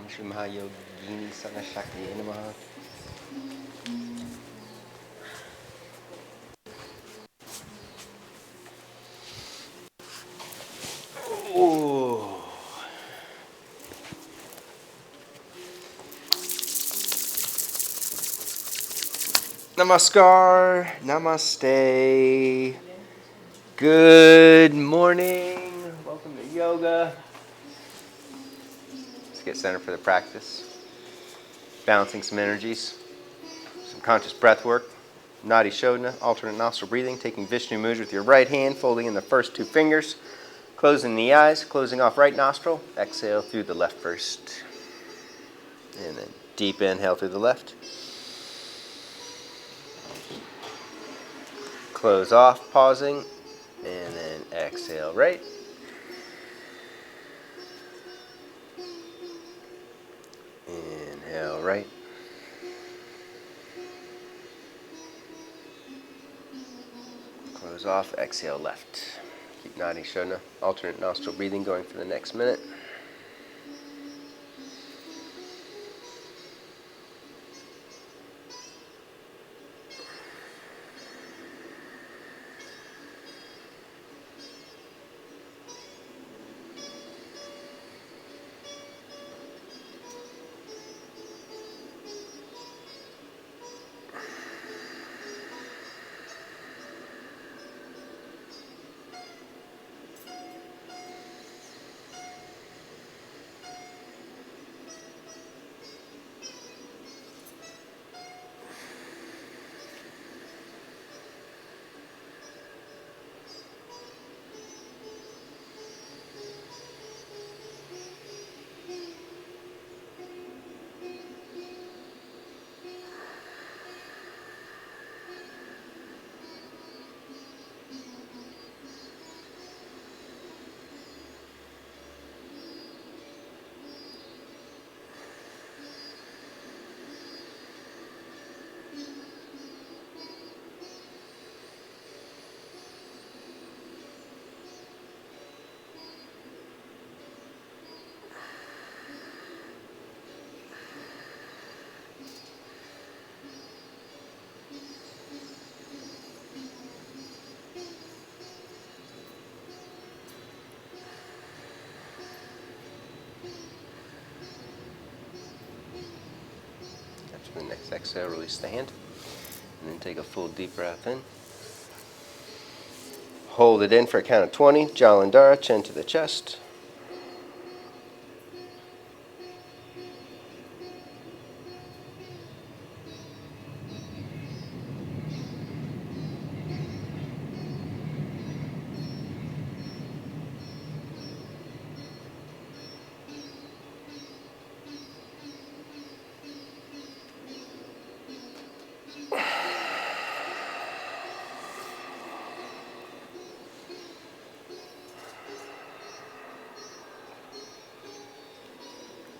Shri Mahayogini Sanashakti Namaha. Oh. Namaskar, namaste. Good morning. Welcome to yoga. Let's get centered for the practice. Balancing some energies. Some conscious breath work. Nadi Shodhana, alternate nostril breathing. Taking Vishnu mudra with your right hand, folding in the first two fingers. Closing the eyes, closing off right nostril. Exhale through the left first. And then deep inhale through the left. Close off, pausing. And then exhale right. Inhale right. Close off, exhale left. Keep Nadi Shodhana, alternate nostril breathing going for the next minute. After the next exhale, release the hand. And then take a full deep breath in. Hold it in for a count of 20. Jalandhara, chin to the chest.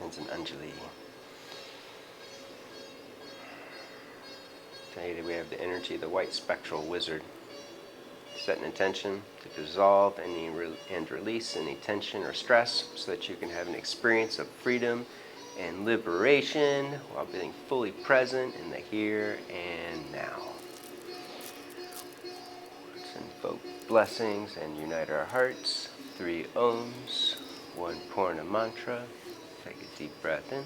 It's an Anjali. Today we have the energy of the white spectral wizard. Set an intention to dissolve and release any tension or stress so that you can have an experience of freedom and liberation while being fully present in the here and now. Let's invoke blessings and unite our hearts. 3 Ohms, 1 Purna mantra. Take a deep breath in.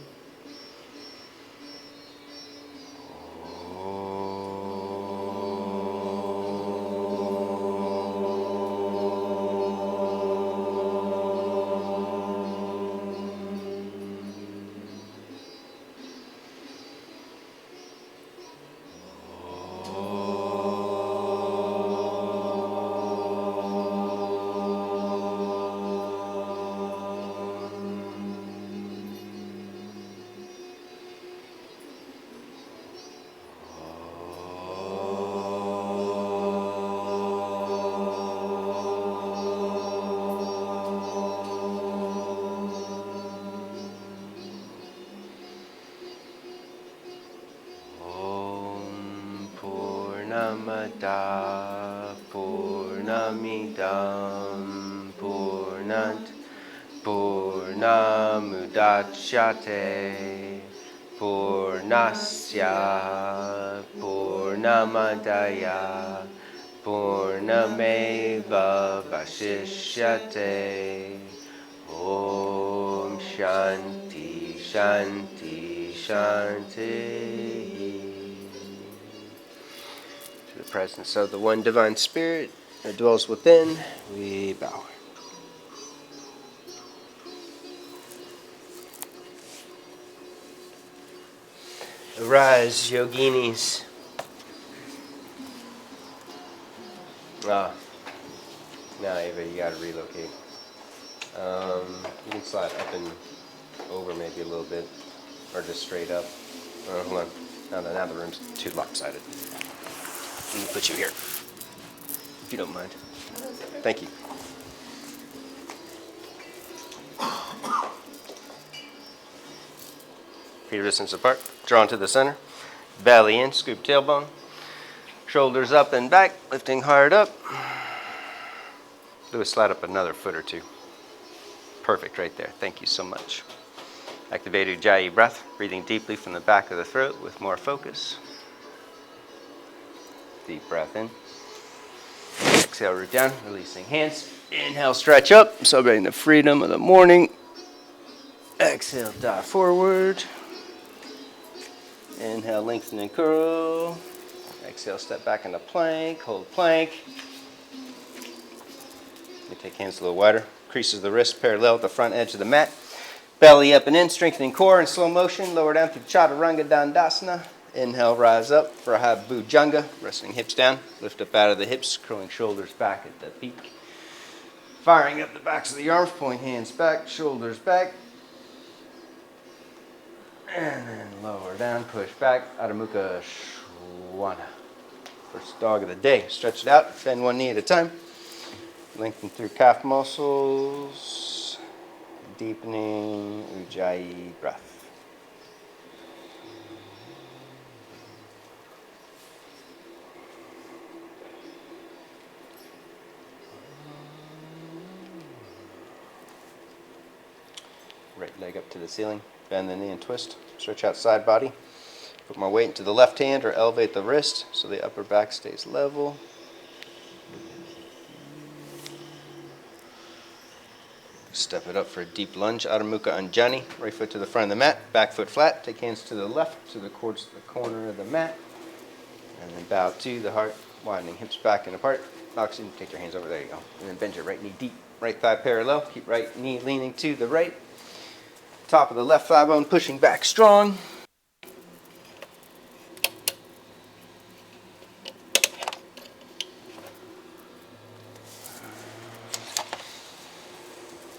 Purnamada Purnamidam Purnat Purnamidam Purnamudachyate Purnasya Purnamadaya Purnameva Vasishyate Om Shanti Shanti Shanti. To the presence of the one divine spirit that dwells within, we bow. Arise, yoginis. Ah, now Ava, you gotta relocate. You can slide up and over maybe a little bit, or just straight up. Hold on. Now the room's too lopsided. Let me put you here, if you don't mind. Thank you. Feet distance apart, drawn to the center. Belly in, scoop tailbone. Shoulders up and back, lifting hard up. Louis, slide up another foot or two. Perfect right there. Thank you so much. Activate Ujjayi breath, breathing deeply from the back of the throat with more focus. Deep breath in. Exhale, root down, releasing hands. Inhale, stretch up, celebrating the freedom of the morning. Exhale, dive forward. Inhale, lengthen and curl. Exhale, step back into plank, hold plank. You take hands a little wider. Creases of the wrist parallel with the front edge of the mat. Belly up and in, strengthening core in slow motion. Lower down through Chaturanga Dandasana. Inhale, rise up for a Bhujanga. Resting hips down. Lift up out of the hips, curling shoulders back at the peak. Firing up the backs of the arms, point hands back, shoulders back. And then lower down, push back, Adho Mukha Swana. First dog of the day. Stretch it out, bend one knee at a time. Lengthen through calf muscles. Deepening Ujjayi breath. Right leg up to the ceiling. Bend the knee and twist. Stretch out side body. Put more weight into the left hand or elevate the wrist so the upper back stays level. Step it up for a deep lunge. Adho Mukha Anjani. Right foot to the front of the mat. Back foot flat. Take hands to the left to the corner of the mat. And then bow to the heart. Widening hips back and apart. Oxygen. Take your hands over. There you go. And then bend your right knee deep. Right thigh parallel. Keep right knee leaning to the right. Top of the left thigh bone pushing back strong.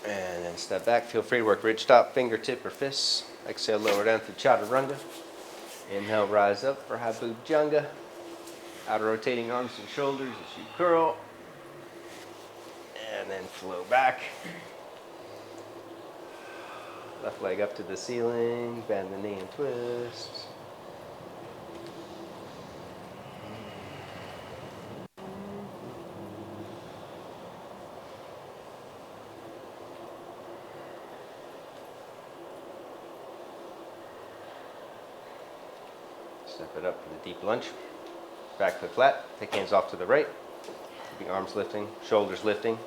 And then step back. Feel free to work ridge top, fingertip or fists. Exhale, lower down through Chaturanga. Inhale, rise up for Bhujanga. Outer rotating arms and shoulders as you curl. And then flow back. Left leg up to the ceiling. Bend the knee and twist. Step it up for the deep lunge. Back foot flat. Take hands off to the right. Keeping arms lifting, shoulders lifting.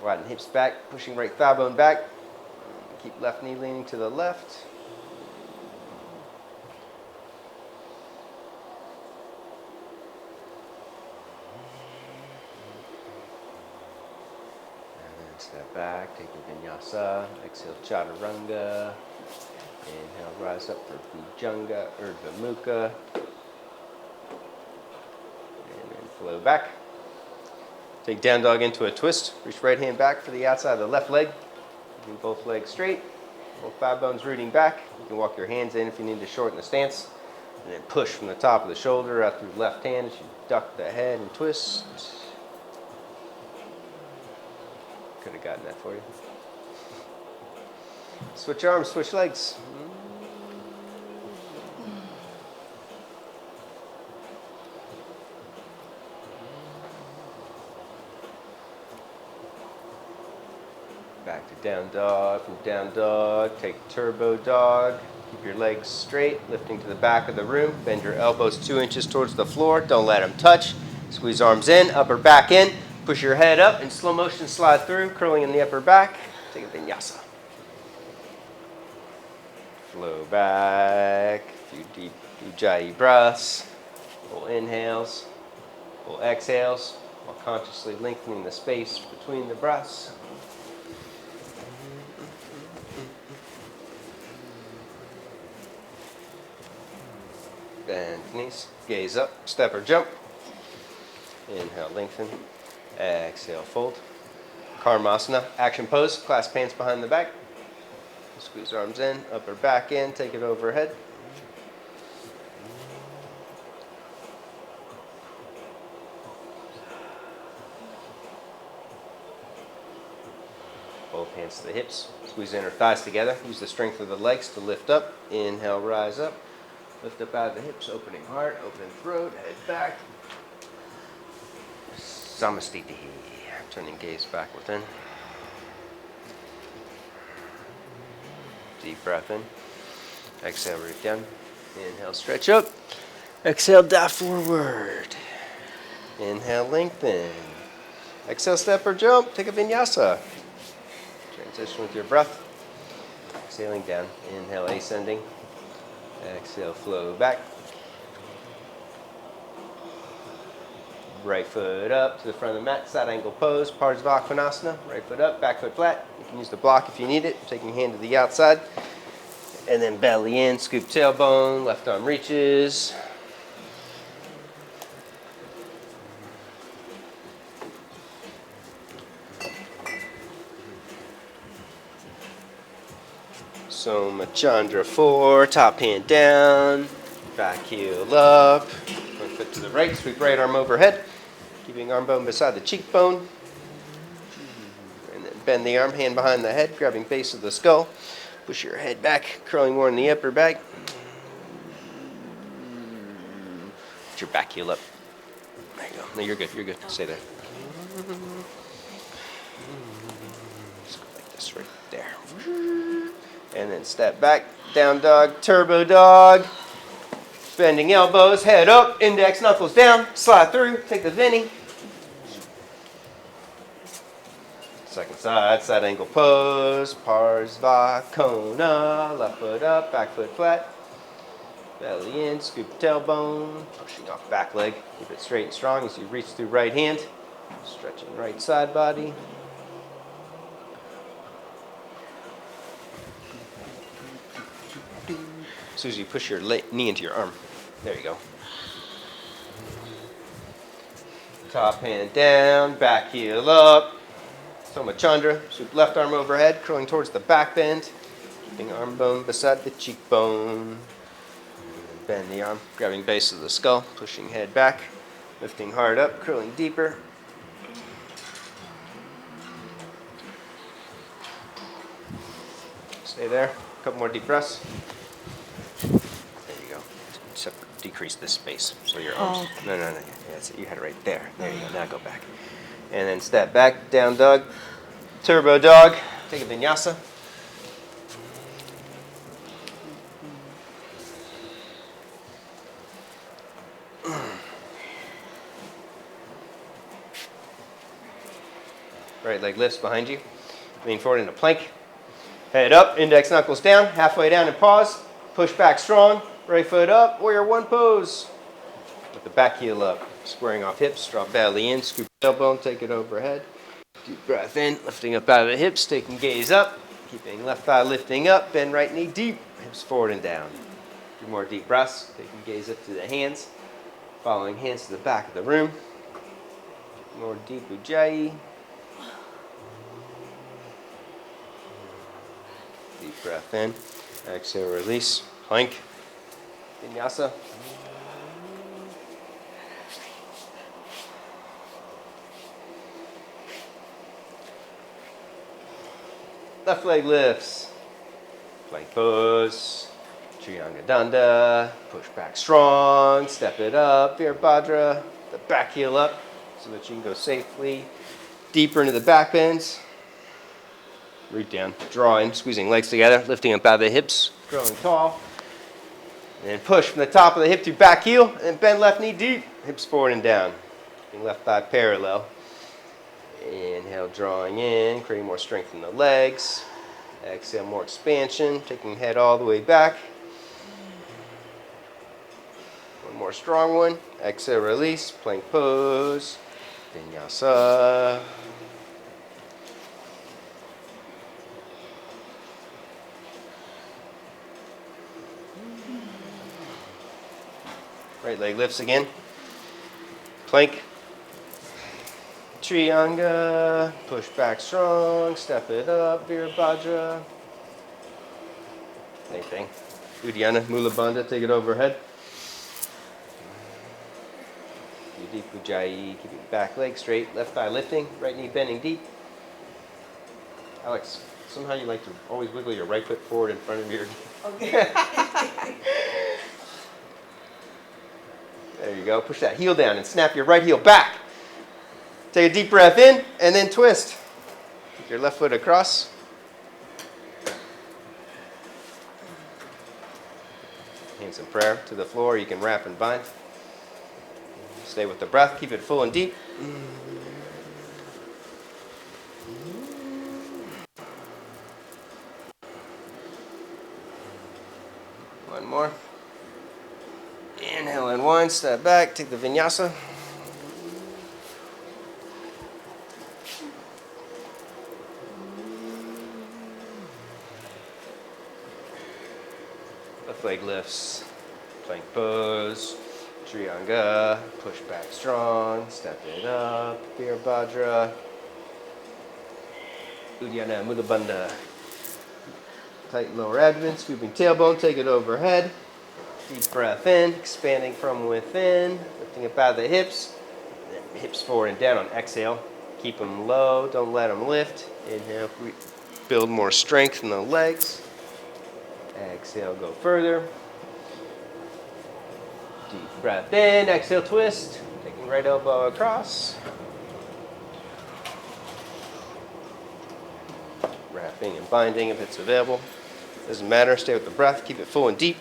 Widen hips back, pushing right thigh bone back. Keep left knee leaning to the left. And then step back, take a Vinyasa. Exhale, Chaturanga. Inhale, rise up for Bhujanga, Urdhva Mukha. And then flow back. Take down dog into a twist. Reach right hand back for the outside of the left leg. Keeping both legs straight. Both thigh bones rooting back. You can walk your hands in if you need to shorten the stance. And then push from the top of the shoulder out through the left hand as you duck the head and twist. Could have gotten that for you. Switch arms, switch legs. Back to down dog. From down dog, take turbo dog. Keep your legs straight, lifting to the back of the room. Bend your elbows 2 inches towards the floor. Don't let them touch. Squeeze arms in, upper back in. Push your head up in slow motion, slide through, curling in the upper back. Take a vinyasa. Flow back. A few deep ujjayi breaths. Full inhales, full exhales, while consciously lengthening the space between the breaths. Bend knees, gaze up, step or jump. Inhale, lengthen. Exhale, fold. Karmasana, action pose, clasp hands behind the back. Squeeze arms in, upper back in, take it overhead. Both hands to the hips. Squeeze inner thighs together. Use the strength of the legs to lift up. Inhale, rise up. Lift up out of the hips, opening heart, opening throat, head back. Samastiti. Turning gaze back within. Deep breath in. Exhale, root down. Inhale, stretch up. Exhale, dive forward. Inhale, lengthen. Exhale, step or jump. Take a vinyasa. Transition with your breath. Exhaling down. Inhale, ascending. Exhale, flow back. Right foot up to the front of the mat, side angle pose, Parsvakonasana. Right foot up, back foot flat. You can use the block if you need it. Taking hand to the outside. And then belly in, scoop tailbone, left arm reaches. Somachandra 4, top hand down, back heel up. One foot to the right, sweep right arm overhead. Keeping arm bone beside the cheekbone. And then bend the arm, hand behind the head, grabbing base of the skull. Push your head back, curling more in the upper back. Put your back heel up. There you go. No, you're good, you're good. Stay there. Just go like this right there. And then step back, down dog, turbo dog. Bending elbows, head up, index knuckles down, slide through, take the Vinny. Second side, side angle pose, Parsvakona. Left foot up, back foot flat. Belly in, scoop tailbone, pushing off back leg. Keep it straight and strong as you reach through right hand. Stretching right side body. As soon as you push your knee into your arm. There you go. Top hand down, back heel up. Somachandra, sweep left arm overhead, curling towards the back bend. Keeping arm bone beside the cheekbone. Bend the arm, grabbing base of the skull, pushing head back. Lifting heart up, curling deeper. Stay there. A couple more deep breaths. Decrease this space so your arms. Oh. No. Yeah, that's it. You had it right there. There you go. Now go back. And then step back, down dog, turbo dog. Take a vinyasa. Right leg lifts behind you. Lean forward into plank. Head up, index knuckles down, halfway down and pause. Push back strong. Right foot up, warrior one pose. With the back heel up, squaring off hips, drop belly in, scoop tailbone, take it overhead. Deep breath in, lifting up out of the hips, taking gaze up, keeping left thigh lifting up, bend right knee deep, hips forward and down. 2 more deep breaths, taking gaze up to the hands, following hands to the back of the room. More deep ujjayi. Deep breath in, exhale, release, plank. Vinyasa. Left leg lifts. Plank pose. Trianga Danda. Push back strong. Step it up. Virabhadra. The back heel up so that you can go safely deeper into the back bends. root down, drawing, squeezing legs together, lifting up out of the hips, growing tall. And push from the top of the hip to back heel, and bend left knee deep, hips forward and down. Keeping left thigh parallel. Inhale, drawing in, creating more strength in the legs. Exhale, more expansion, taking head all the way back. One more strong one. Exhale, release, plank pose, Vinyasa. Right leg lifts again. Plank. Trianga. Push back strong. Step it up. Virabhadra. Same thing. Uddiyana, Mula Bandha. Take it overhead. Deep Ujjayi. Keep your back leg straight. Left thigh lifting. Right knee bending deep. Alex, somehow you like to always wiggle your right foot forward in front of your... Okay. There you go. Push that heel down and snap your right heel back. Take a deep breath in and then twist. Take your left foot across. Hands in prayer to the floor. You can wrap and bind. Stay with the breath. Keep it full and deep. One more. Inhale in one, step back, take the vinyasa. Left leg lifts, plank pose, Trianga, push back strong, step it up, Virabhadra, Uddiyana, Mula Bandha. Tighten lower abdomen, scooping tailbone, take it overhead. Deep breath in, expanding from within, lifting up out of the hips. Hips forward and down on exhale. Keep them low, don't let them lift. Inhale, build more strength in the legs. Exhale, go further. Deep breath in, exhale, twist. Taking right elbow across. Wrapping and binding if it's available. Doesn't matter, stay with the breath, keep it full and deep.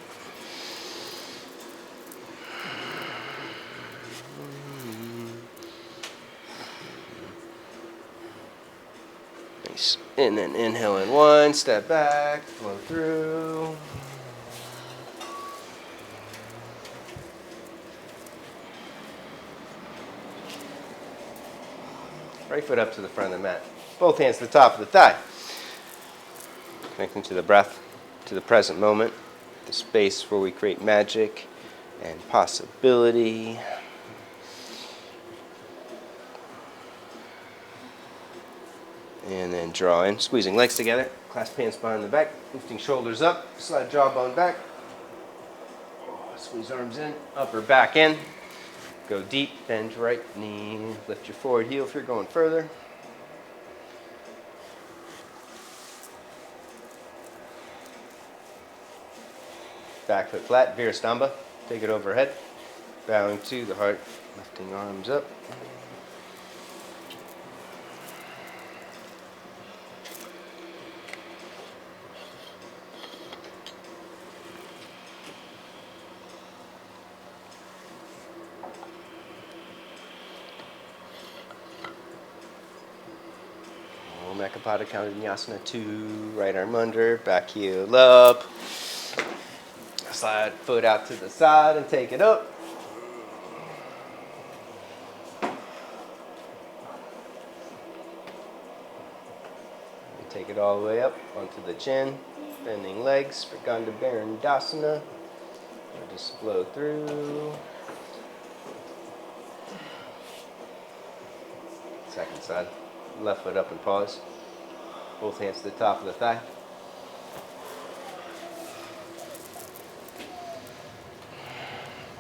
Nice. And then inhale in one, step back, flow through. Right foot up to the front of the mat. Both hands to the top of the thigh. Connecting to the breath, to the present moment, the space where we create magic and possibility. And then draw in, squeezing legs together, clasp hands behind the back, lifting shoulders up, slide jawbone back. Squeeze arms in, upper back in. Go deep, bend right knee, lift your forward heel if you're going further. Back foot flat, Virastamba. Take it overhead. Bowing to the heart, lifting arms up. Ekapada Counter Vinyasa 2, right arm under, back heel up. Slide foot out to the side and take it up. And take it all the way up onto the chin, bending legs for Skanda Yoga. Just flow through. Second side. Left foot up and pause. Both hands to the top of the thigh.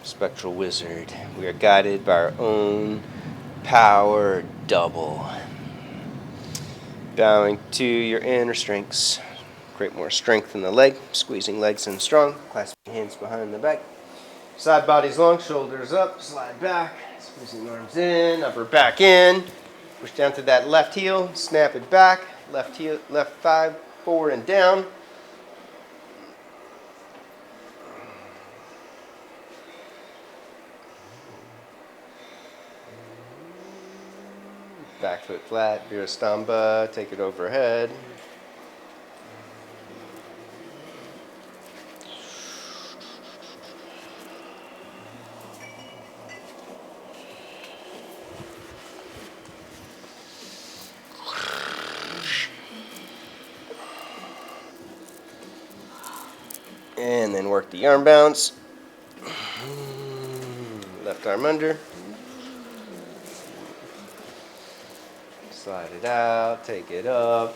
Spectral wizard. We are guided by our own power double. Bowing to your inner strengths. Create more strength in the leg. Squeezing legs in strong. Clasping hands behind the back. Side body's long, shoulders up, slide back. Squeezing arms in, upper back in. Push down to that left heel, snap it back. left heel, left thigh forward and down. Back foot flat, Virastamba, take it overhead. And then work the arm bounce. Left arm under. Slide it out, take it up.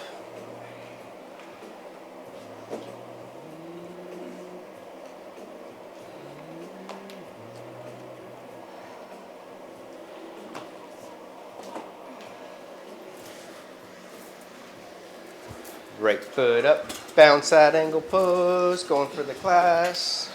Right foot up, bounce side angle pose, going for the class.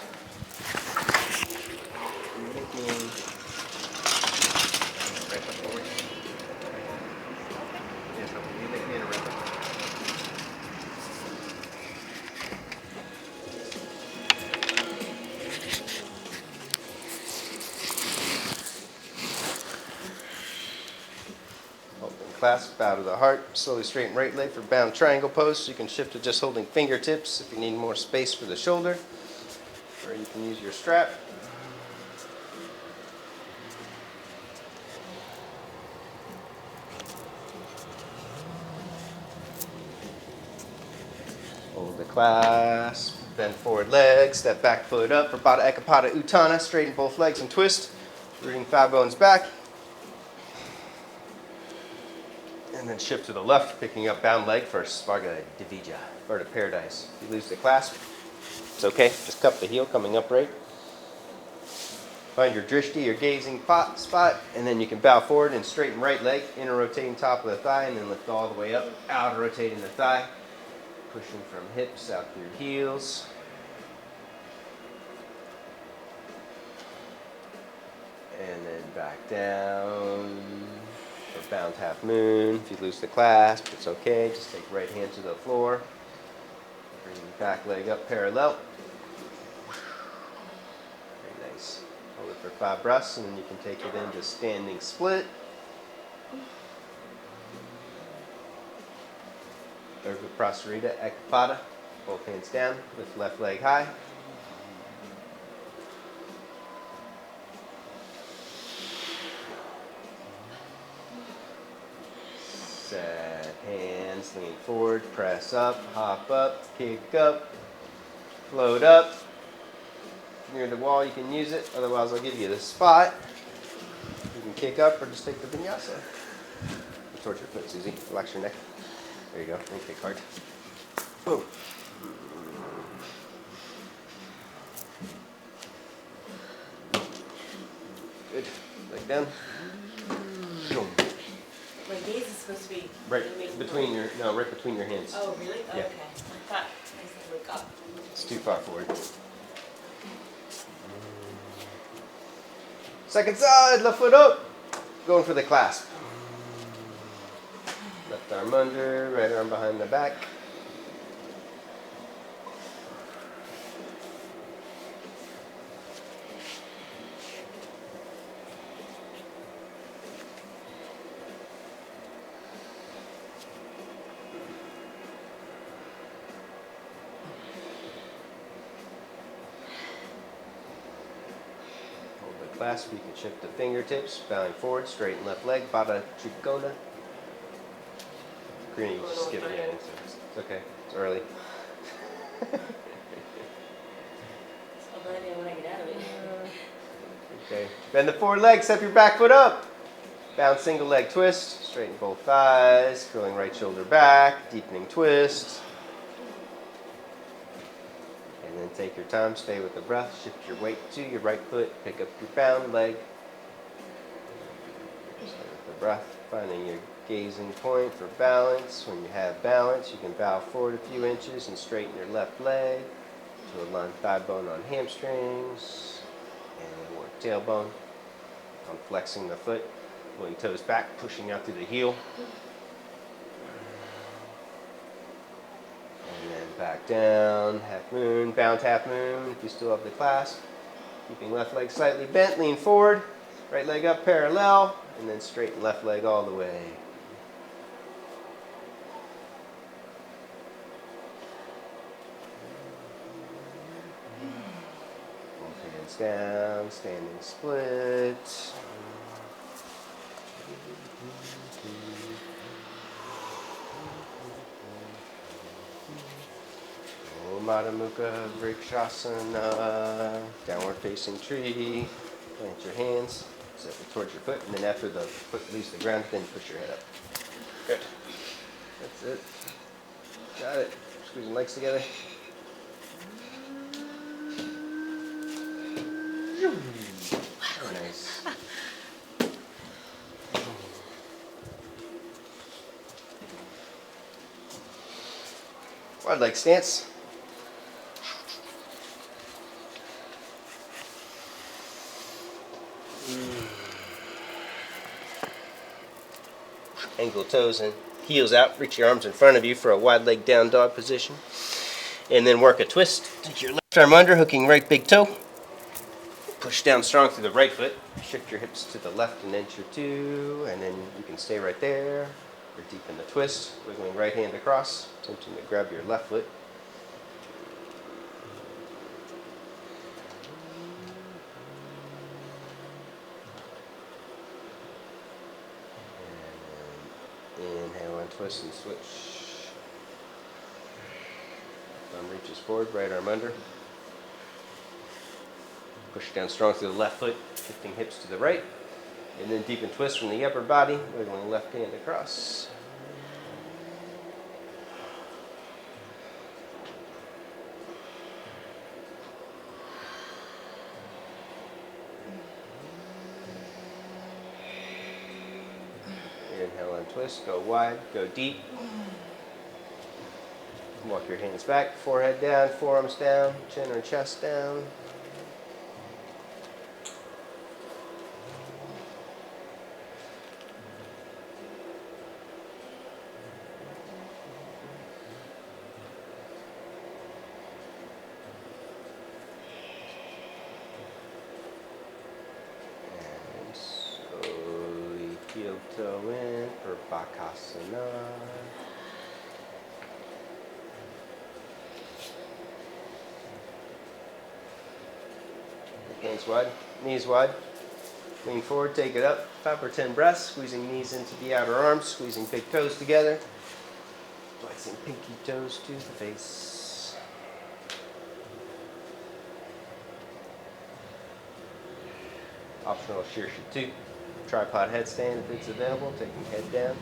Clasp, bow to the heart, slowly straighten right leg for bound triangle pose. So you can shift to just holding fingertips if you need more space for the shoulder, or you can use your strap. Hold the clasp, bend forward leg, step back foot up for Baddha Ekapada Utthana, straighten both legs and twist, rooting thigh bones back. And then shift to the left, picking up bound leg first, Marga Divija, bird of paradise. If you lose the clasp, it's okay, just cup the heel coming upright. Find your drishti, your gazing spot, and then you can bow forward and straighten right leg, inner rotating top of the thigh, and then lift all the way up, outer rotating the thigh, pushing from hips out through heels. And then back down. For bound half moon. If you lose the clasp, it's okay. Just take right hand to the floor. Bring the back leg up parallel. Very nice. Hold it for 5 breaths, and then you can take it into standing split. Urva Prasarita Ekapada. Both hands down. Lift left leg high. Set hands, lean forward, press up, hop up, kick up, float up. Near the wall, you can use it. Otherwise, I'll give you the spot. You can kick up or just take the vinyasa. Towards your foot, Susie. Relax your neck. There you go. And kick hard. Boom. Good. Leg down. Boom. My gaze is supposed to be right between your hands. Oh, really? Oh, yeah. okay. I thought I said wake up. It's too far forward. Second side, left foot up. Going for the clasp. Left arm under, right arm behind the back. Clasp, you can shift the fingertips, bowing forward, straighten left leg, Baddha Trikona. Green, you just skip it. It's okay, it's early. I'll let you when I get out of it. Okay, bend the forward leg, step your back foot up. Bound single leg twist, straighten both thighs, curling right shoulder back, deepening twist. And then take your time, stay with the breath, shift your weight to your right foot, pick up your bound leg. Stay with the breath, finding your gazing point for balance. When you have balance, you can bow forward a few inches and straighten your left leg to align thigh bone on hamstrings. And then work tailbone on flexing the foot, pulling toes back, pushing out through the heel. Back down, half moon, bound half moon if you still have the clasp. Keeping left leg slightly bent, lean forward, right leg up parallel, and then straighten left leg all the way. Both hands down, standing split. Madha Mukha, Vrikshasana, downward facing tree. Plant your hands, step it towards your foot, and then after the foot leaves the ground, then push your head up. Good. That's it. Got it. Squeezing legs together. Nice. Wide leg stance. Ankle toes and heels out. Reach your arms in front of you for a wide leg down dog position. And then work a twist. Take your left arm under, hooking right big toe. Push down strong through the right foot. Shift your hips to the left and enter two. And then you can stay right there. Or deepen the twist. Wiggling right hand across. Attempting to grab your left foot. Inhale and twist and switch. Thumb reaches forward, right arm under. Push down strong through the left foot, shifting hips to the right. And then deepen twist from the upper body, wiggling left hand across. Inhale and twist, go wide, go deep. Walk your hands back, forehead down, forearms down, chin or chest down. And slowly heel toe in for Bakasana. Hands wide, knees wide. Lean forward, take it up. 5 or 10 breaths, squeezing knees into the outer arms, squeezing big toes together. Flexing pinky toes to the face. Optional Shirsha 2. Tripod headstand if it's available, taking head down.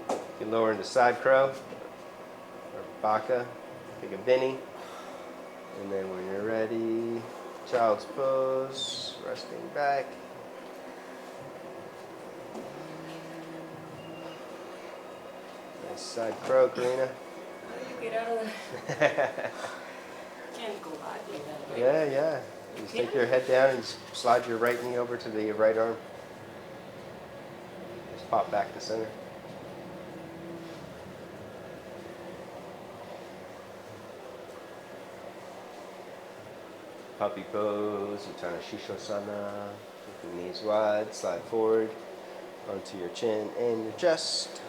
You can lower into side crow or baka, take a Vinny, and then when you're ready, child's pose, resting back. Nice side crow, Karina. How do you get out of the... Can't go back like that, right? Yeah. Just take your head down and slide your right knee over to the right arm. Just pop back to center. Puppy pose, Uttana Shishosana. Keep the knees wide, slide forward onto your chin and your chest.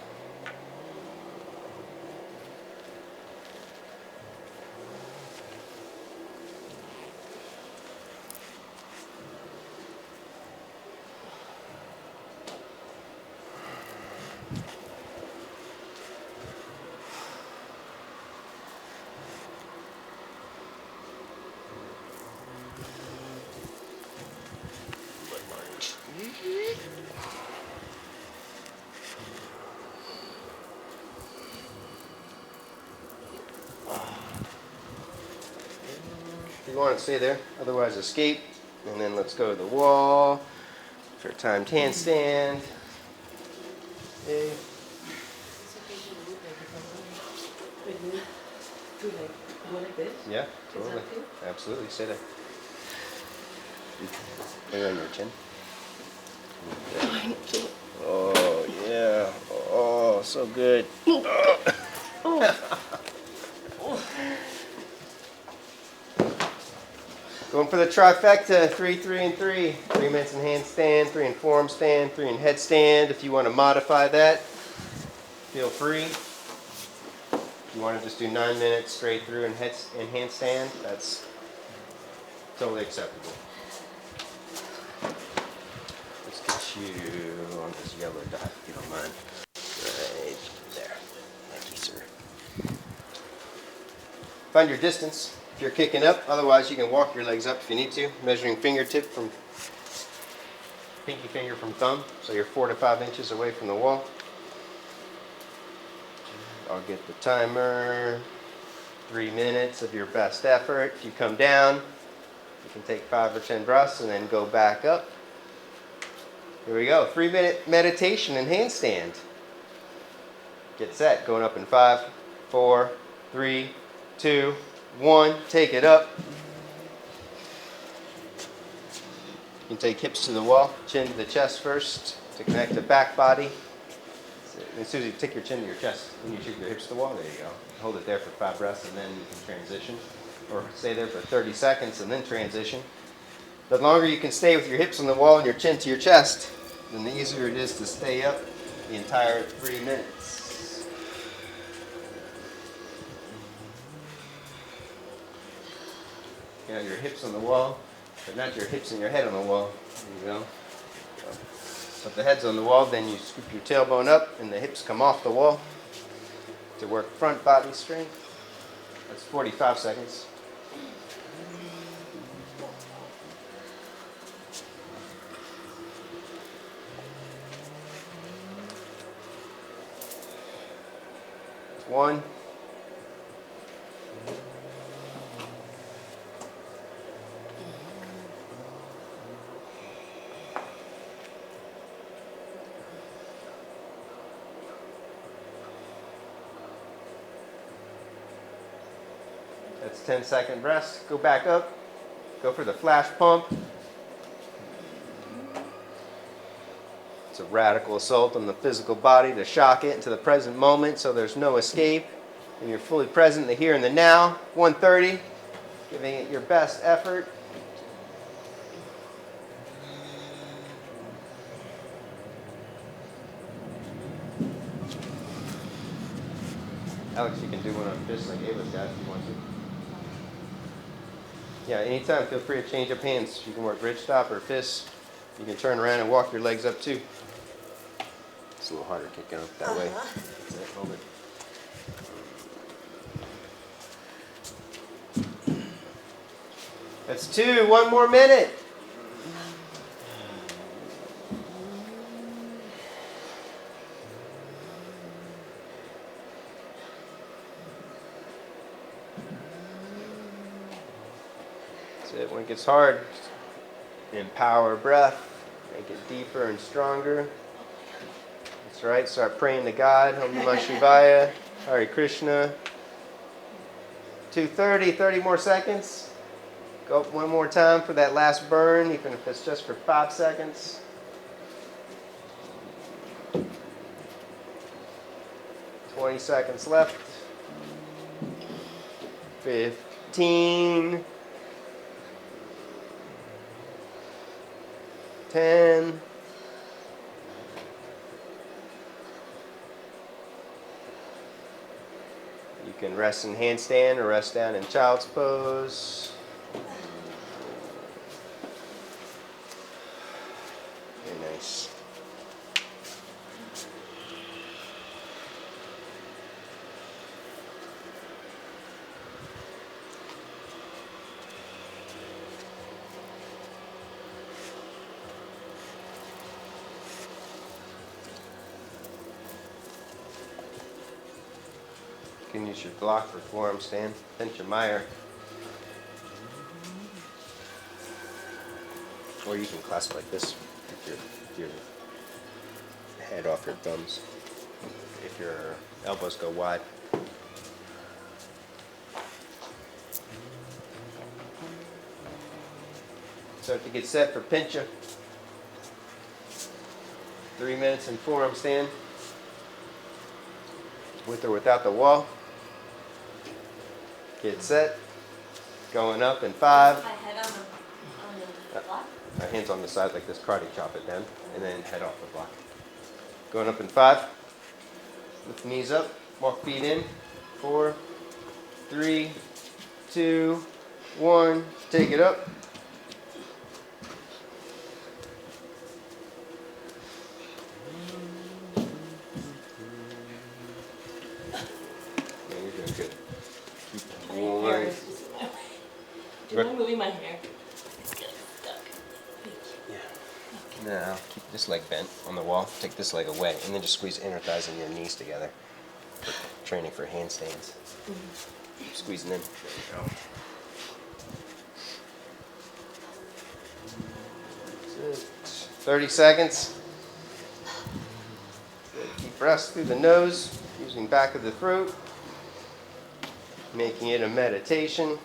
If you want to stay there, otherwise escape, and then let's go to the wall for a timed handstand. Okay. It's okay to move like it's a good move. Good leg. Go like this? Yeah, Is totally. that good? Absolutely. Sit it. Finger on your chin. Thank you. Oh, yeah. Oh, so good. Going for the trifecta, 3, 3, and 3. 3 minutes in handstand, 3 in form stand, 3 in headstand. If you want to modify that, feel free. If you want to just do 9 minutes straight through in handstand, that's totally acceptable. Let's get you on this yellow dot, if you don't mind. Right there. Thank you, sir. Find your distance if you're kicking up. Otherwise, you can walk your legs up if you need to. Measuring fingertip from pinky finger from thumb, so you're 4 to 5 inches away from the wall. I'll get the timer. 3 minutes of your best effort. If you come down, you can take 5 or 10 breaths and then go back up. Here we go. 3-minute meditation in handstand. Get set. Going up in 5, 4, 3, 2, 1. Take it up. You can take hips to the wall, chin to the chest first to connect the back body. As soon as you take your chin to your chest, then you shoot your hips to the wall. There you go. Hold it there for 5 breaths and then you can transition. Or stay there for 30 seconds and then transition. The longer you can stay with your hips on the wall and your chin to your chest, then the easier it is to stay up the entire 3 minutes. You got your hips on the wall, but not your hips and your head on the wall. There you go. So if the head's on the wall, then you scoop your tailbone up and the hips come off the wall to work front body strength. That's 45 seconds. That's 1. That's 10-second breaths. Go back up. Go for the flash pump. It's a radical assault on the physical body to shock it into the present moment so there's no escape. And you're fully present in the here and the now. 130. Giving it your best effort. Alex, you can do one on fists like Ava's got if you want to. Yeah, anytime, feel free to change up hands. You can work bridge stop or fists. You can turn around and walk your legs up too. It's a little harder kicking up that way. That's it, hold it. That's 2, 1 more minute. That's it, when it gets hard, empower breath, make it deeper and stronger. That's right, start praying to God, Om Namah Shivaya, Hare Krishna. 2:30, 30 more seconds. Go up one more time for that last burn, even if it's just for 5 seconds. 20 seconds left. 15. 10. You can rest in handstand or rest down in child's pose. Very nice. You can use your block for forearm stand, pinch your mire. Or you can clasp like this with your head off your thumbs. If your elbows go wide. Start to get set for pincha. 3 minutes in forearm stand. With or without the wall. Get set. Going up in 5. My head on the block. Hands on the side like this, karate chop it down, and then head off the block. Going up in 5. Lift knees up, walk feet in. 4, 3, 2, 1. Take it up. Yeah, you're doing good. Keep My hair going. is just in my way. Do you mind moving my hair? It's getting stuck. Yeah. Now, keep this leg bent on the wall. Take this leg away, and then just squeeze inner thighs and your knees together. For training for handstands. Keep squeezing in. There you go. That's it. 30 seconds. Good. Deep breaths through the nose, using back of the throat. Making it a meditation.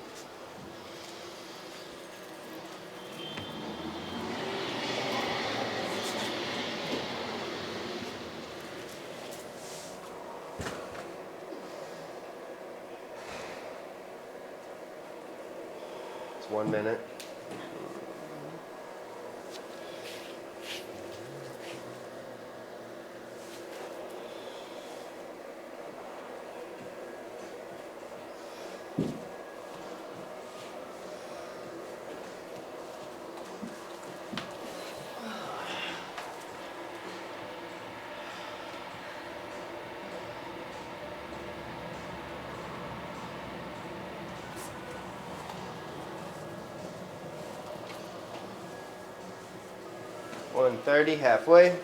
It's 1 minute. .130, halfway.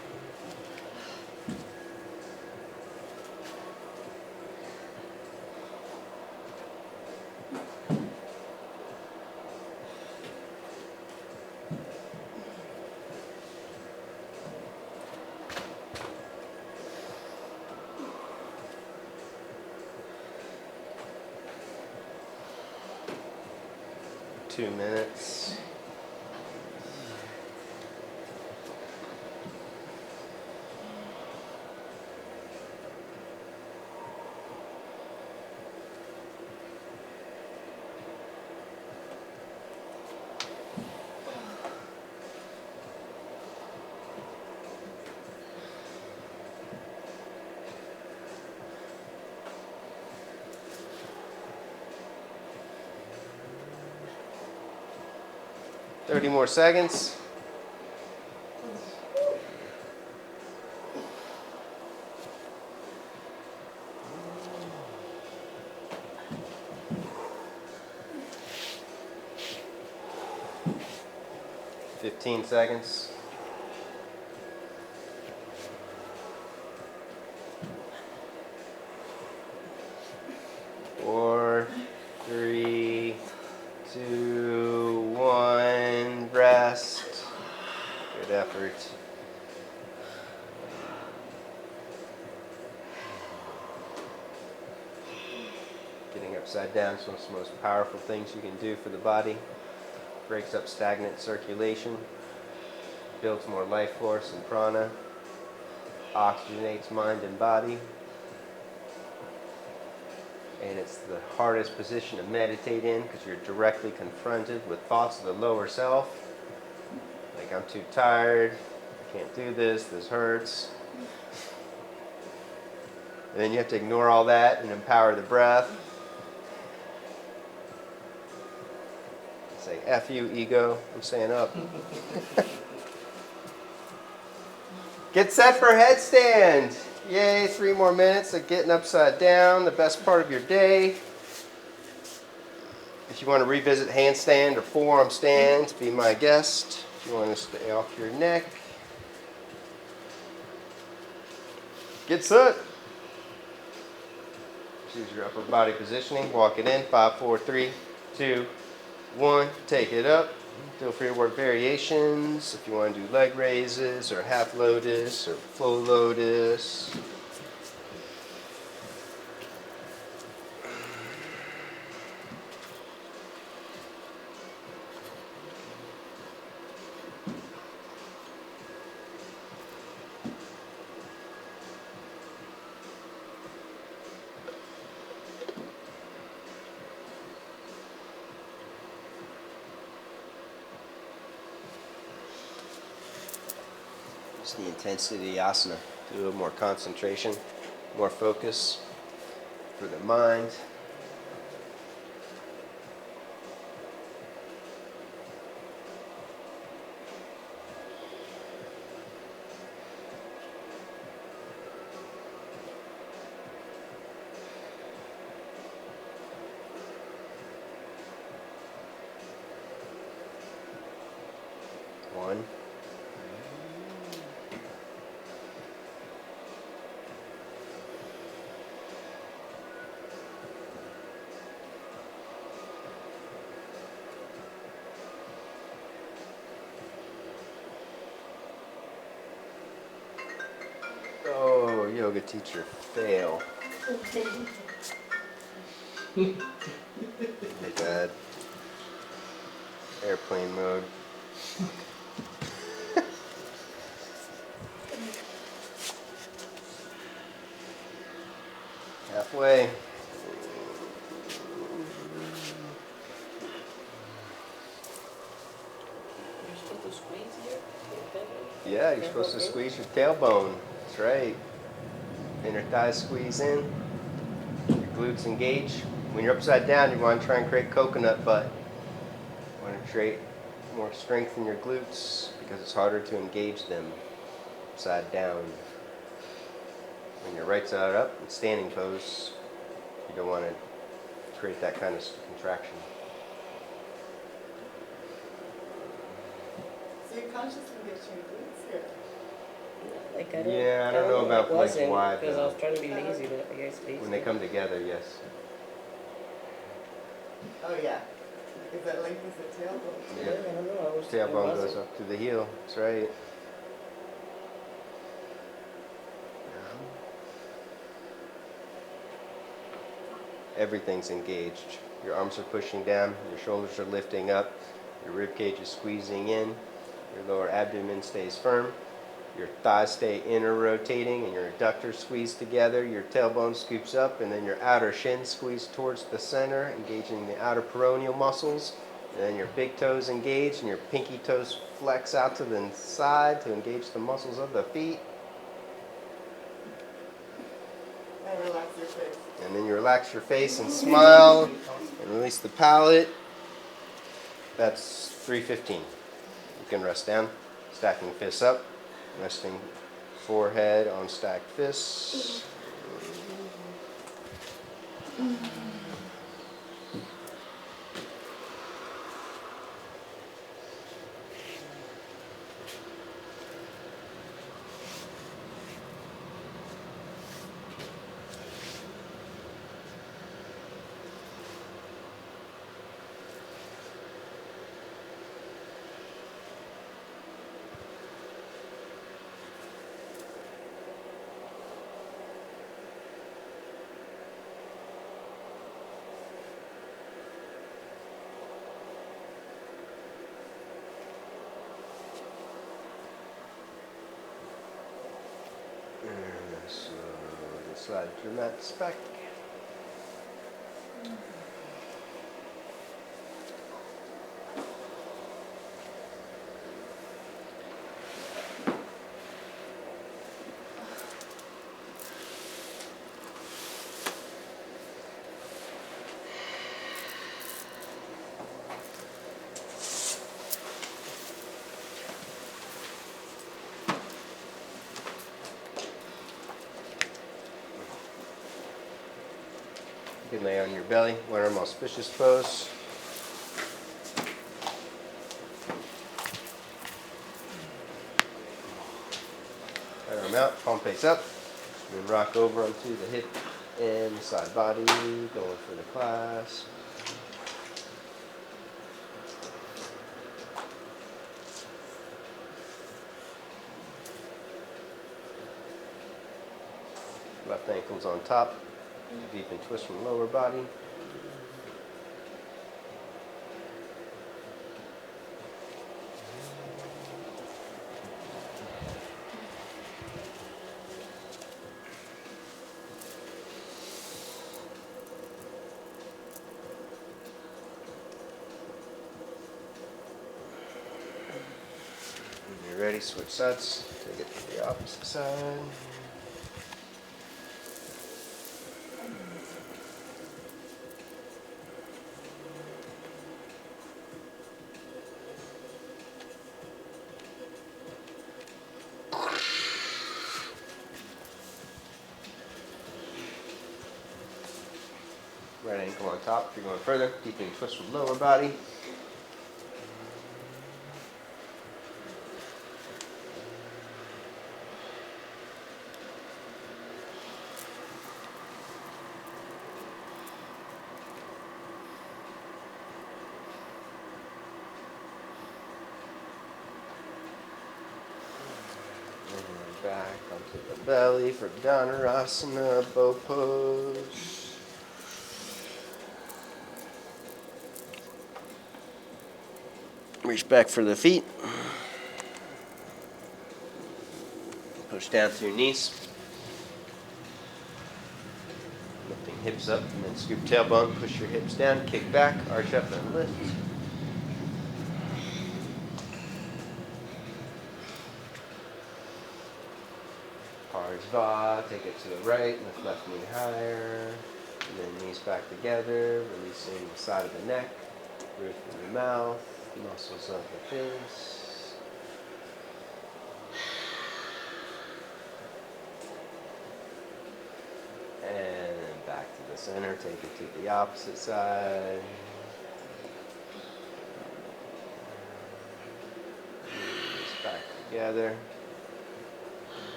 Two minutes. Thirty more seconds. Fifteen seconds. 4, 3, 2, 1. Rest. Good effort. Getting upside down is one of the most powerful things you can do for the body. Breaks up stagnant circulation, builds more life force and prana, oxygenates mind and body. And it's the hardest position to meditate in because you're directly confronted with thoughts of the lower self. Like, I'm too tired, I can't do this, this hurts. And then you have to ignore all that and empower the breath. Say, F you, ego, I'm staying up. Get set for headstand. Yay, 3 more minutes of getting upside down, the best part of your day. If you want to revisit handstand or forearm stands, be my guest. If you want to stay off your neck. Get set. Choose your upper body positioning. Walk it in. 5, 4, 3, 2, 1. Take it up. Feel free to work variations if you want to do leg raises or half lotus or full lotus. It's the intensity asana. Do a little more concentration, more focus for the mind. One. Oh, yoga teacher, fail. Bad. Airplane mode. Halfway. You're supposed to squeeze here? Yeah, you're supposed to squeeze your tailbone. That's right. Inner thighs squeeze in. Your glutes engage. When you're upside down, you want to try and create coconut butt. You want to create more strength in your glutes because it's harder to engage them upside down. When your right side up in standing pose, you don't want to create that kind of contraction. So you consciously get your glutes here. Like I don't know about it legs wasn't, wide, because I though. was trying to be lazy, but I guess lazy. When they come together, yes. Oh yeah. Because that lengthens the tailbone. Yeah, I don't know. It Tailbone wasn't. goes up to the heel. That's right. Everything's engaged. Your arms are pushing down, your shoulders are lifting up, your rib cage is squeezing in, your lower abdomen stays firm, your thighs stay inner rotating, and your adductors squeeze together, your tailbone scoops up, and then your outer shins squeeze towards the center, engaging the outer peroneal muscles. And then your big toes engage, and your pinky toes flex out to the side to engage the muscles of the feet. And relax your face. And then you relax your face and smile and release the palate. That's 3:15. You can rest down, stacking fists up, resting forehead on stacked fists. Slide your mats back. You can lay on your belly, one arm auspicious pose. Right arm out, palm face up. Then rock over onto the hip and the side body, going for the class. Left ankle's on top. Deep and twist from lower body. When you're ready, switch sides. Take it opposite side. Right ankle on top if you're going further. Deepening twist with lower body. And back onto the belly for Dhanurasana, bow pose. Reach back for the feet. Push down through your knees. Lifting hips up and then scoop tailbone. Push your hips down, kick back, arch up and lift. Parsva, take it to the right, lift left knee higher. And then knees back together, releasing the side of the neck, roof of the mouth, muscles of the face. And then back to the center, take it to the opposite side. Knees back together.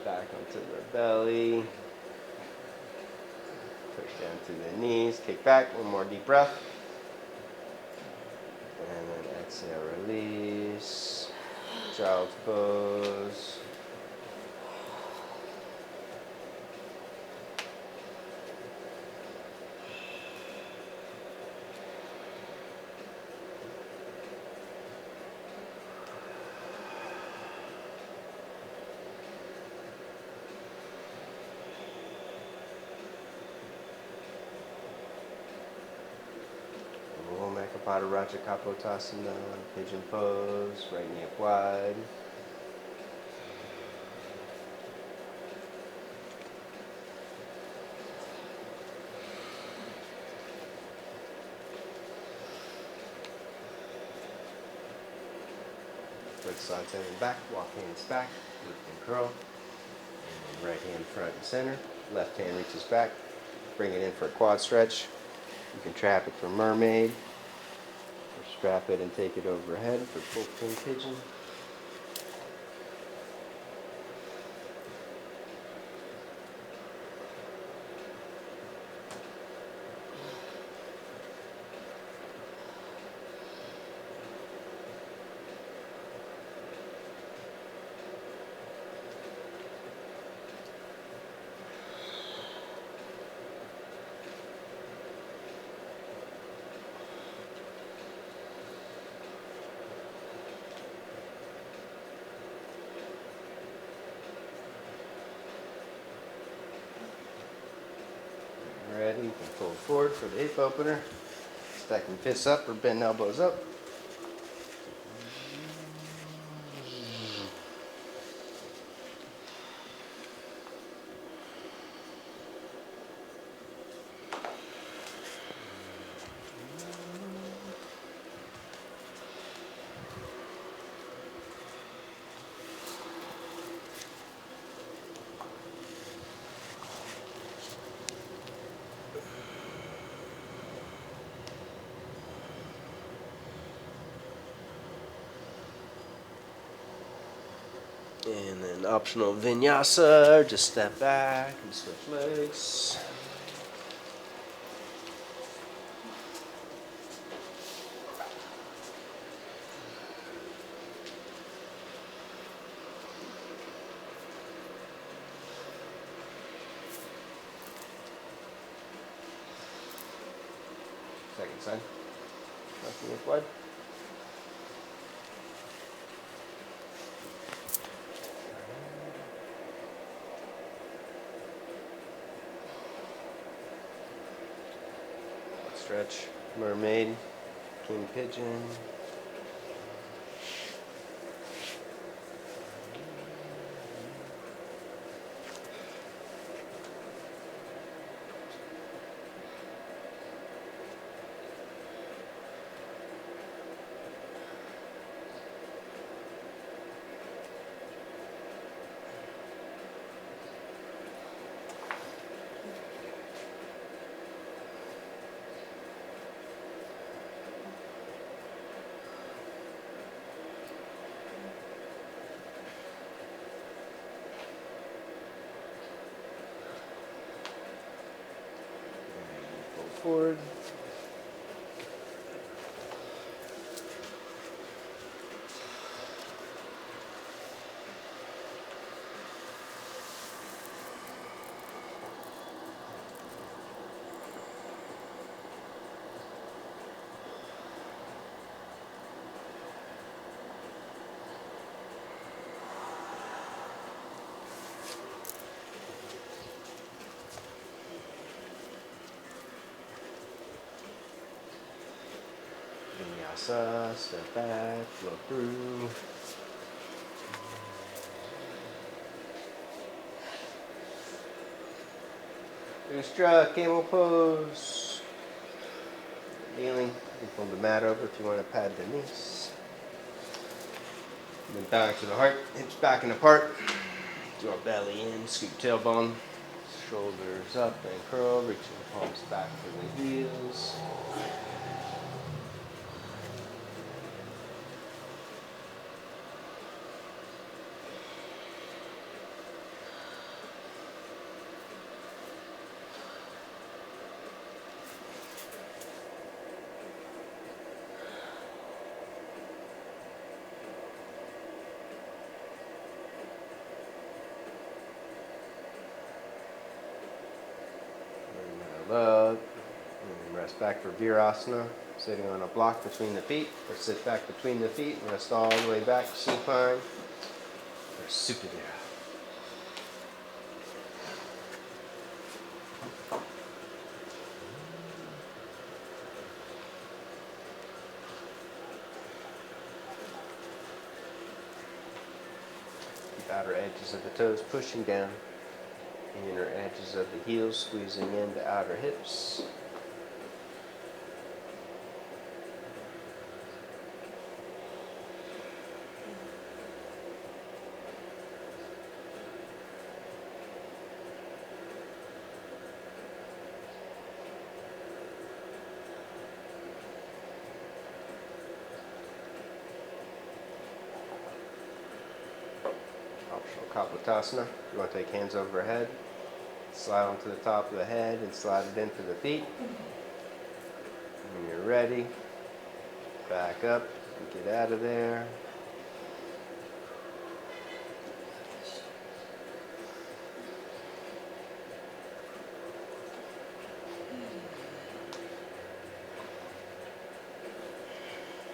Back onto the belly. Push down to the knees. Kick back. One more deep breath. And then exhale, release. Child's pose. Raja Kapotasana, pigeon pose, right knee up wide. Foot slides in and back, walk hands back, lift and curl. And then right hand front and center, left hand reaches back, bring it in for a quad stretch. You can trap it for mermaid. Strap it and take it overhead for full king pigeon. Ready, you can fold forward for the hip opener. Stacking fists up or bend elbows up. And then optional vinyasa, just step back and switch legs. Second side. Nothing up wide. stretch. Mermaid, king pigeon. Forward. Vinyasa, step back, flow through. Ustra, camel pose. Kneeling, you pull the mat over if you want to pad the knees. And then back to the heart, hips back and apart. Draw belly in, scoop tailbone. Shoulders up and curl, reaching the palms back for the heels. Love. And rest back for Virasana, sitting on a block between the feet, or sit back between the feet and rest all the way back, supine, or Supavira. Keep outer edges of the toes pushing down, inner edges of the heels squeezing into outer hips. Kapotasana. You want to take hands overhead, slide onto the top of the head and slide it into the feet. When you're ready, back up and get out of there.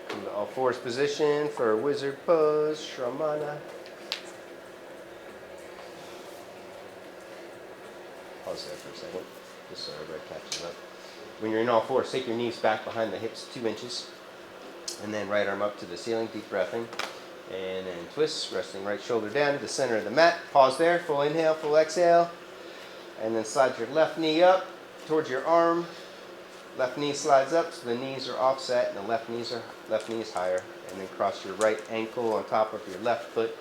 Come to all fours position for a wizard pose, Shramana. Pause there for a second, just so everybody catches up. When you're in all fours, take your knees back behind the hips 2 inches, and then right arm up to the ceiling, deep breath in, and then twist, resting right shoulder down to the center of the mat. Pause there, full inhale, full exhale, and then slide your left knee up towards your arm. Left knee slides up so the knees are offset and the left knee is higher, and then cross your right ankle on top of your left foot.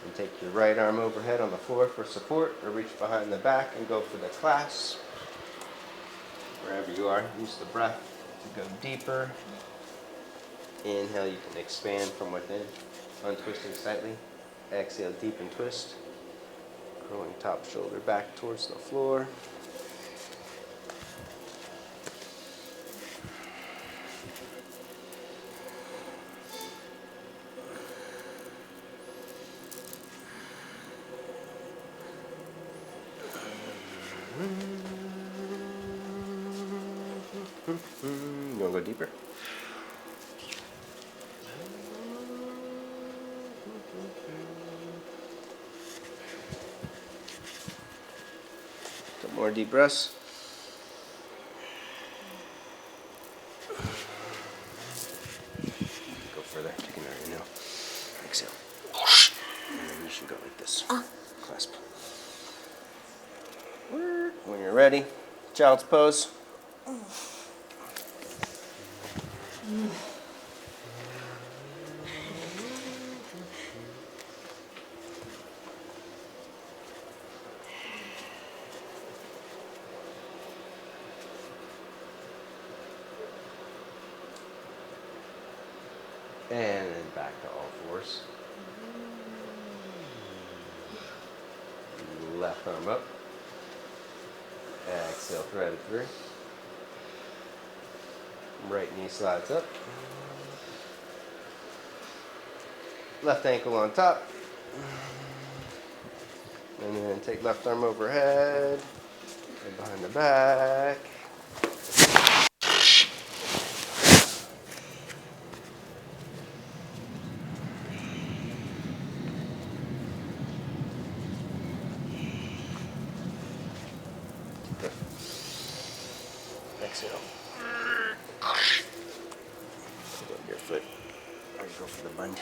And take your right arm overhead on the floor for support, or reach behind the back and go for the clasp. Wherever you are, use the breath to go deeper. Inhale, you can expand from within, untwisting slightly. Exhale, deepen twist. Curling top shoulder back towards the floor. You want to go deeper? Some more deep breaths. practice. Clasp. When you're ready, child's pose. And then back to all fours. Left arm up. Exhale, thread it through. Right knee slides up. Left ankle on top. And then take left arm overhead. And behind the back. Exhale. Put up your foot. Or you go for the bend.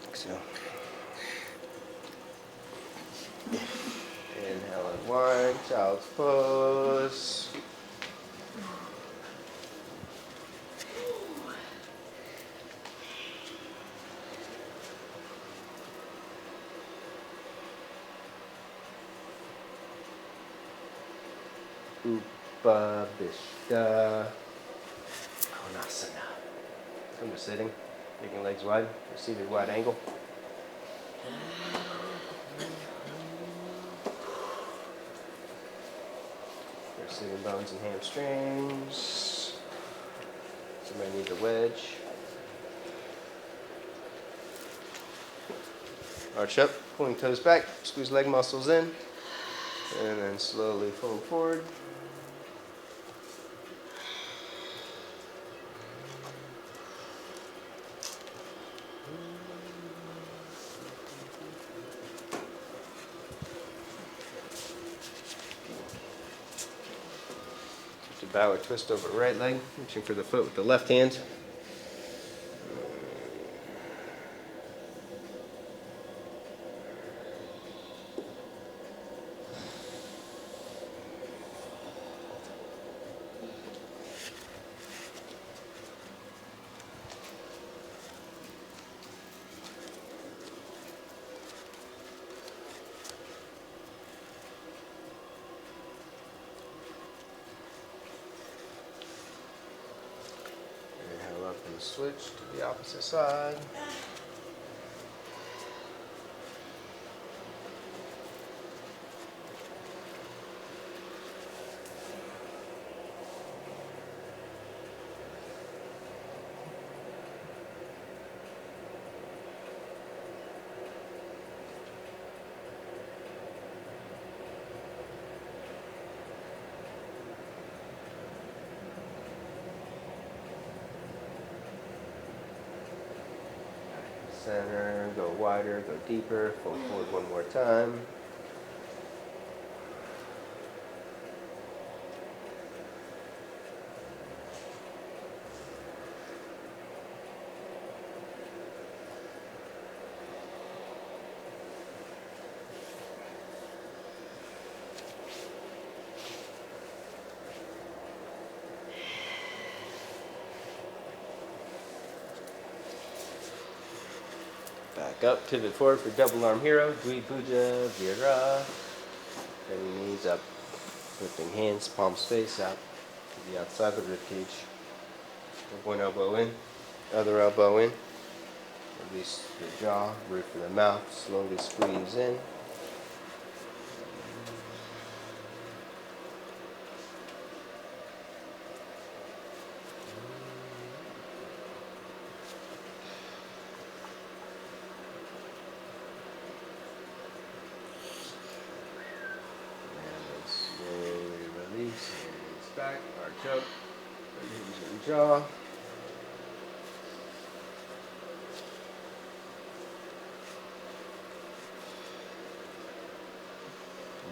Exhale. Inhale and one, child's pose. Upavishta Konasana. Come to sitting, taking legs wide, seated wide angle. Your sitting bones and hamstrings. Somebody needs a wedge. Arch up, pulling toes back, squeeze leg muscles in, and then slowly fold forward. To bow or twist over right leg, reaching for the foot with the left hand. Inhale up and switch to the opposite side. Center, go wider, go deeper, fold forward one more time. Back up, pivot forward for double arm hero, Dvibhuja Vira. Bending knees up, lifting hands, palms face out to the outside of the ribcage. One elbow in, other elbow in. Release the jaw, roof of the mouth, slowly squeeze in. Back, arch up, hinge and jaw.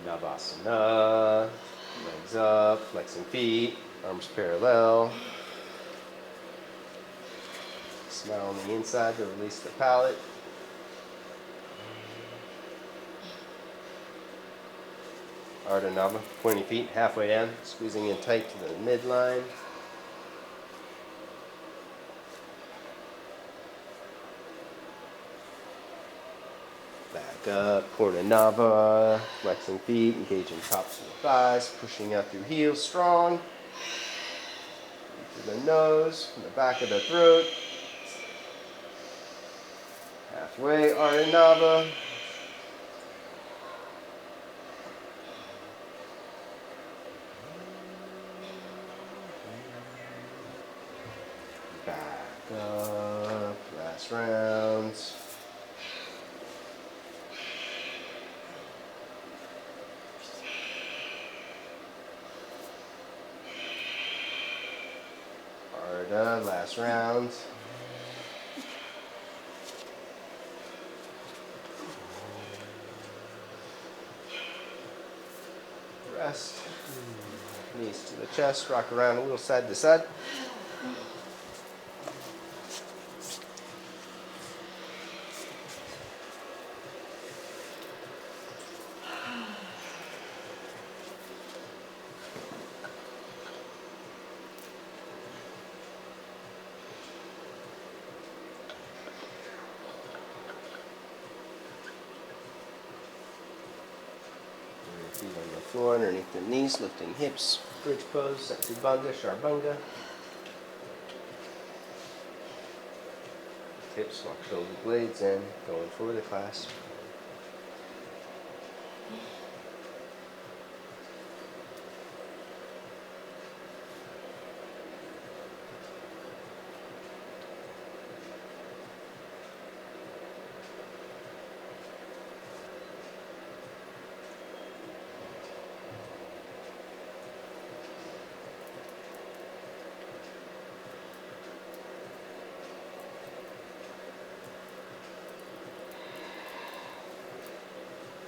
Navasana. Legs up, flexing feet, arms parallel. Smile on the inside to release the palate. Ardha Nava, pointing feet halfway down, squeezing in tight to the midline. Back up, Purna Nava, flexing feet, engaging tops of the thighs, pushing out through heels, strong. Through the nose, from the back of the throat. Halfway, Ardha Nava. Back up, last round. Ardha, last round. Rest. Knees to the chest, rock around a little side to side. Feet on the floor, underneath the knees, lifting hips, bridge pose, Satsubandha, Sharbanga. Hips, walk shoulder blades in, going for the clasp.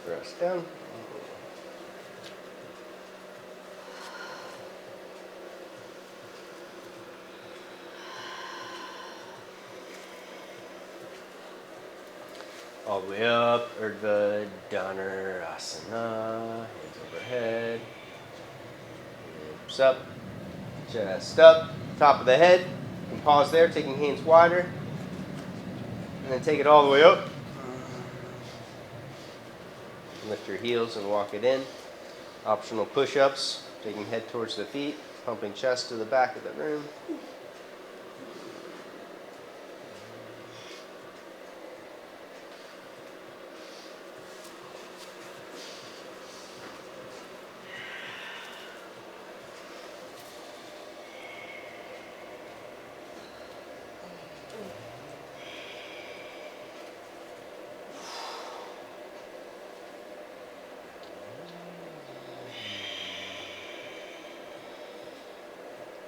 Rest down. All the way up, Urdhva Dhanurasana, hands overhead, hips up, chest up, top of the head. You can pause there, taking hands wider, and then take it all the way up. Lift your heels and walk it in. Optional push-ups, taking head towards the feet, pumping chest to the back of the room.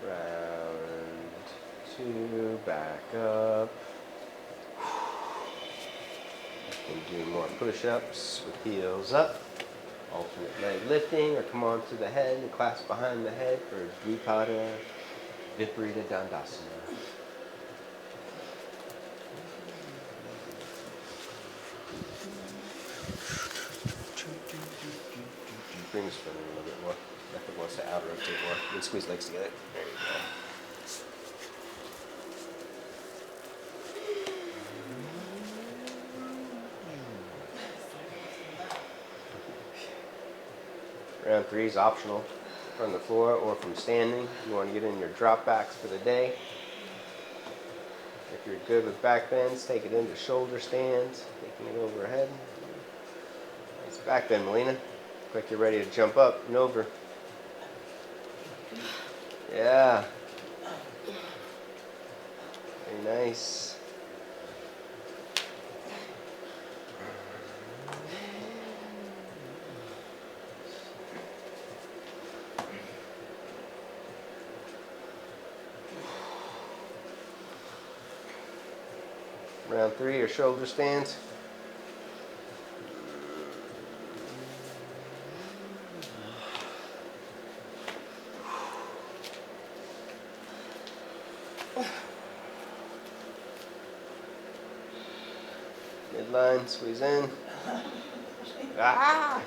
Round two, back up. You can do more push-ups with heels up. Alternate leg lifting, or come onto the head and clasp behind the head for Dvipada Viparita Dandasana. Bring the spin a little bit more. Left foot wants to out rotate more. And squeeze legs together. There you go. Round three is optional from the floor or from standing. You want to get in your drop backs for the day. If you're good with back bends, take it into shoulder stands, taking it overhead. Nice back bend, Melina. Look like you're ready to jump up and over. Yeah. Very nice. Round three are shoulder stands. Midline, squeeze in. Ah!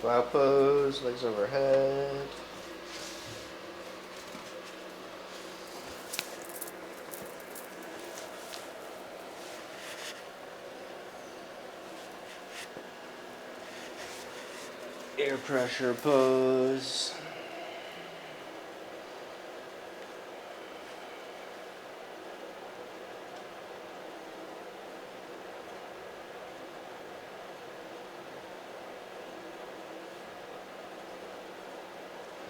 Flower pose, legs overhead. Air pressure pose.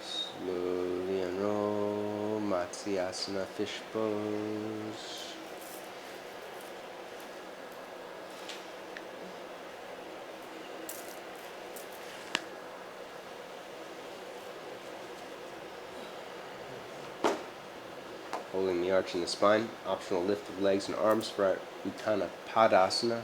Slowly unroll, Asana fish pose. Holding the arch in the spine. Optional lift of legs and arms for our Uttanappadasana.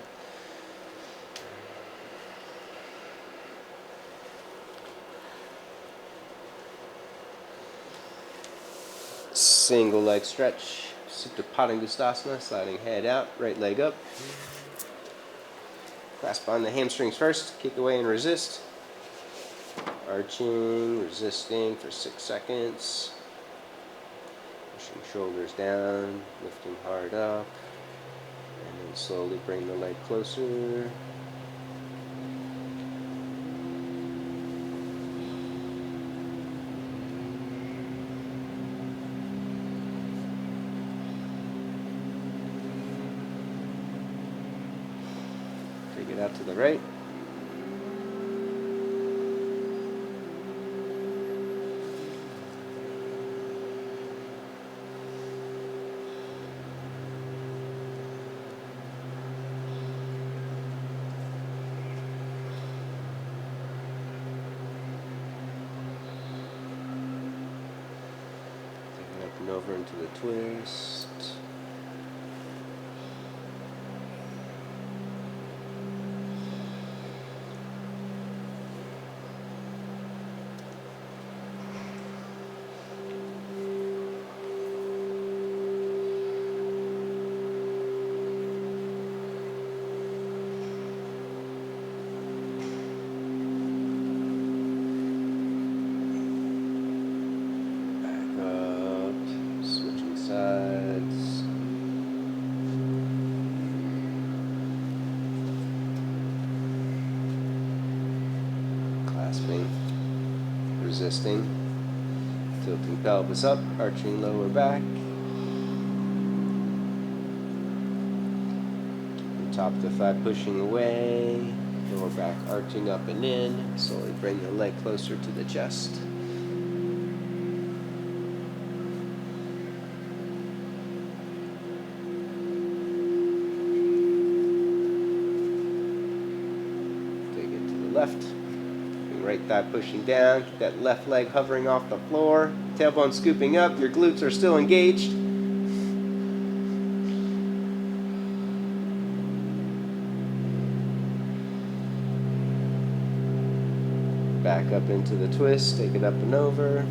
Single leg stretch. Supta Padangustasana, sliding head out, right leg up. Clasp on the hamstrings first, kick away and resist. Arching, resisting for 6 seconds. Pushing shoulders down, lifting hard up. And then slowly bring the leg closer. Take it out to the right. Take it up and over into the twist. Clasping, resisting, tilting pelvis up, arching lower back. The top of the thigh pushing away, lower back arching up and in. Slowly bring the leg closer to the chest. Take it to the left. Right thigh pushing down, keep that left leg hovering off the floor, tailbone scooping up, your glutes are still engaged. Back up into the twist, take it up and over.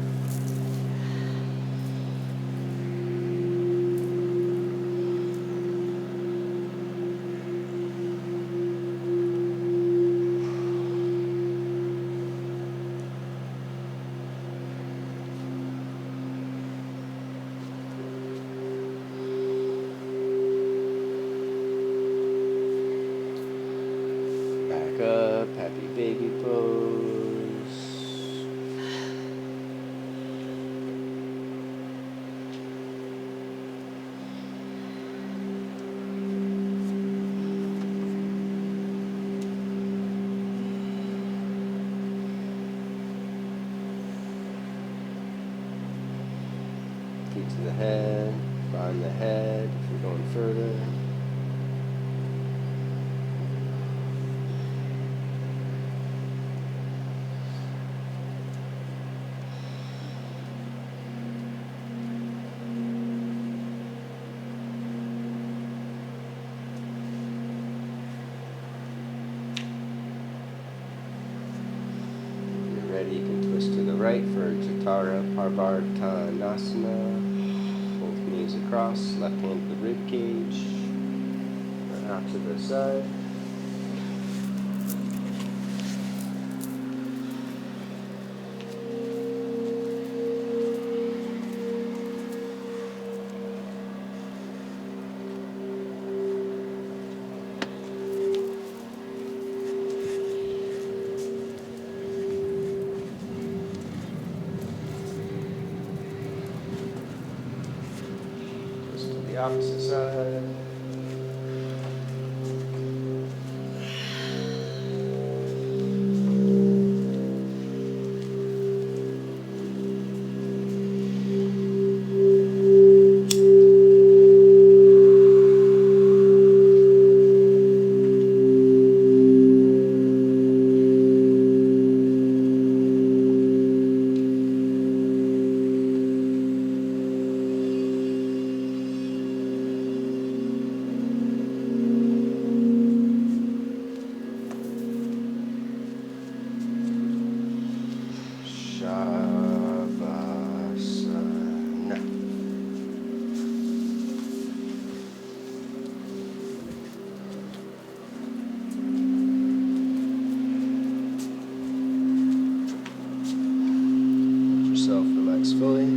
Up, happy baby pose. Keep to the head, find the head if you're going further. right for Jatara Parvartanasana. Both knees across, left hand to the rib cage, or out to the side. To the opposite side. Shavasana. Let yourself relax fully.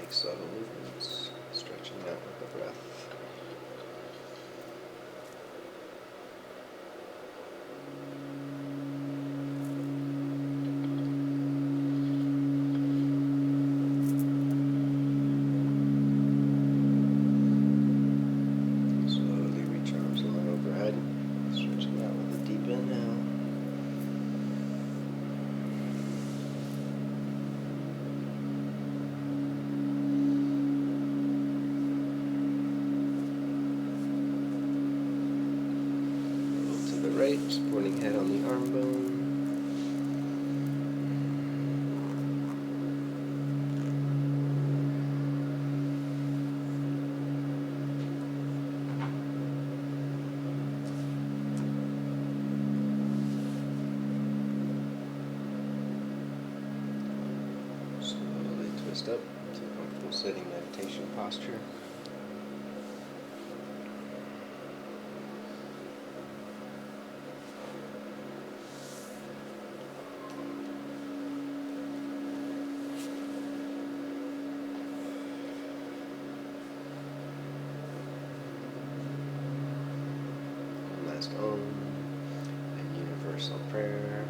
Subtle movements, stretching out with the breath. Slowly reach arms long overhead, stretching out with a deep inhale. Right, supporting head on the arm bone. posture. Last Om and universal prayer.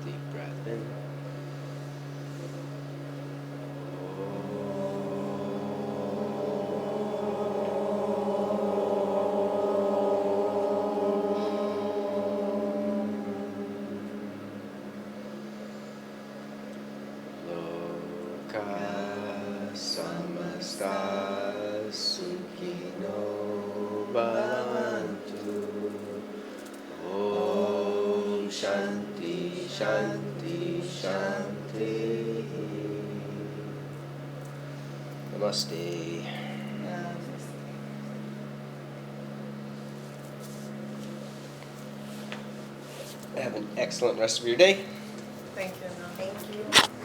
Deep breath in. Loka samasta sukhino bhavantu. Om Shanti Shanti Shanti. Namaste. Have an excellent rest of your day. Thank you. Thank you.